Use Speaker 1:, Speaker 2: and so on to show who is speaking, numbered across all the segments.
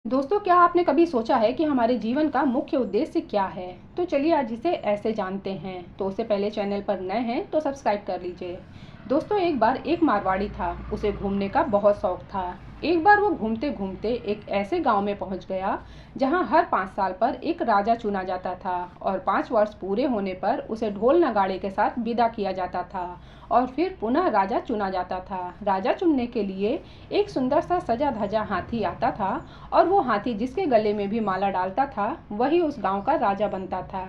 Speaker 1: दोस्तों, क्या आपने कभी सोचा है कि हमारे जीवन का मुख्य उद्देश्य क्या है? तो चलिए आज इसे ऐसे जानते हैं। तो उससे पहले चैनल पर नए हैं तो सब्सक्राइब कर लीजिए। दोस्तों, एक बार एक मारवाड़ी था। उसे घूमने का बहुत शौक था। एक बार वो घूमते घूमते एक ऐसे गांव में पहुंच गया जहां हर 5 साल पर एक राजा चुना जाता था और 5 वर्ष पूरे होने पर उसे ढोल नगाड़े के साथ विदा किया जाता था और फिर पुनः राजा चुना जाता था। राजा चुनने के लिए एक सुंदर सा सजा धजा हाथी आता था और वो हाथी जिसके गले में भी माला डालता था वही उस गांव का राजा बनता था।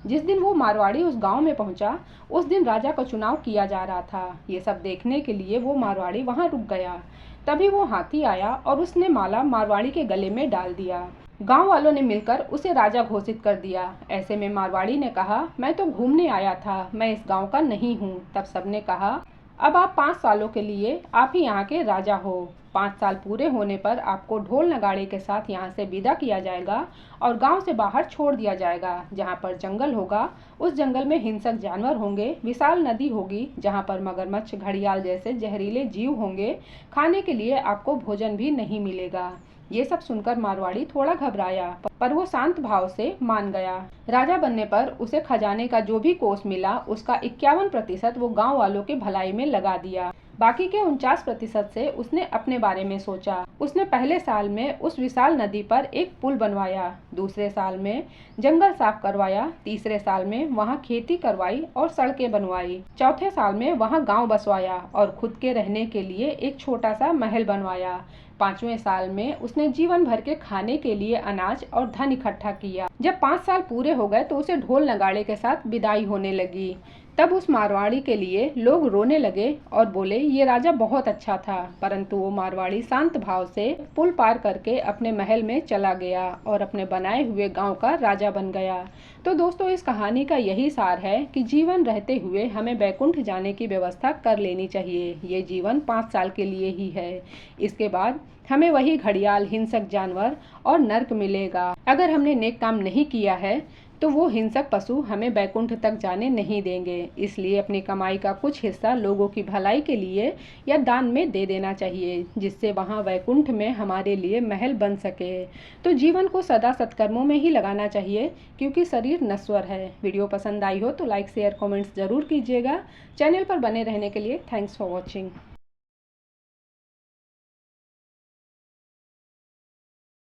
Speaker 1: जिस दिन वो मारवाड़ी उस गांव में पहुंचा उस दिन राजा का चुनाव किया जा रहा था। ये सब देखने के लिए वो मारवाड़ी वहां रुक गया। तभी वो हाथी आया और उसने माला मारवाड़ी के गले में डाल दिया। गांव वालों ने मिलकर उसे राजा घोषित कर दिया। ऐसे में मारवाड़ी ने कहा, मैं तो घूमने आया था, मैं इस गांव का नहीं हूँ। तब सबने कहा, अब आप 5 सालों के लिए आप ही यहाँ के राजा हो। 5 साल पूरे होने पर आपको ढोल नगाड़े के साथ यहाँ से विदा किया जाएगा और गांव से बाहर छोड़ दिया जाएगा। जहाँ पर जंगल होगा उस जंगल में हिंसक जानवर होंगे, विशाल नदी होगी जहाँ पर मगरमच्छ, घड़ियाल जैसे जहरीले जीव होंगे। खाने के लिए आपको भोजन भी नहीं मिलेगा। ये सब सुनकर मारवाड़ी थोड़ा घबराया पर वो शांत भाव से मान गया। राजा बनने पर उसे खजाने का जो भी कोष मिला उसका 51% वो गांव वालों के भलाई में लगा दिया। बाकी के 49% से उसने अपने बारे में सोचा। उसने पहले साल में उस विशाल नदी पर एक पुल बनवाया, दूसरे साल में जंगल साफ करवाया, तीसरे साल में वहाँ खेती करवाई और सड़कें बनवाई, चौथे साल में वहाँ गांव बसवाया और खुद के रहने के लिए एक छोटा सा महल बनवाया। 5वें साल में उसने जीवन भर के खाने के लिए अनाज और धन इकट्ठा किया। जब 5 साल पूरे हो गए तो उसे ढोल नगाड़े के साथ विदाई होने लगी। तब उस मारवाड़ी के लिए लोग रोने लगे और बोले, ये राजा बहुत अच्छा था। परंतु वो मारवाड़ी शांत भाव से पुल पार करके अपने महल में चला गया और अपने बनाए हुए गांव का राजा बन गया। तो दोस्तों, इस कहानी का यही सार है कि जीवन रहते हुए हमें बैकुंठ जाने की व्यवस्था कर लेनी चाहिए। ये जीवन 5 साल के लिए ही है। इसके बाद हमें वही घड़ियाल, हिंसक जानवर और नर्क मिलेगा। अगर हमने नेक काम नहीं किया है तो वो हिंसक पशु हमें बैकुंठ तक जाने नहीं देंगे। इसलिए अपनी कमाई का कुछ हिस्सा लोगों की भलाई के लिए या दान में दे देना चाहिए, जिससे वहाँ वैकुंठ में हमारे लिए महल बन सके। तो जीवन को सदा सत्कर्मों में ही लगाना चाहिए क्योंकि शरीर नश्वर है। वीडियो पसंद आई हो तो लाइक, शेयर, कमेंट्स जरूर कीजिएगा। चैनल पर बने रहने के लिए थैंक्स फॉर वॉचिंग।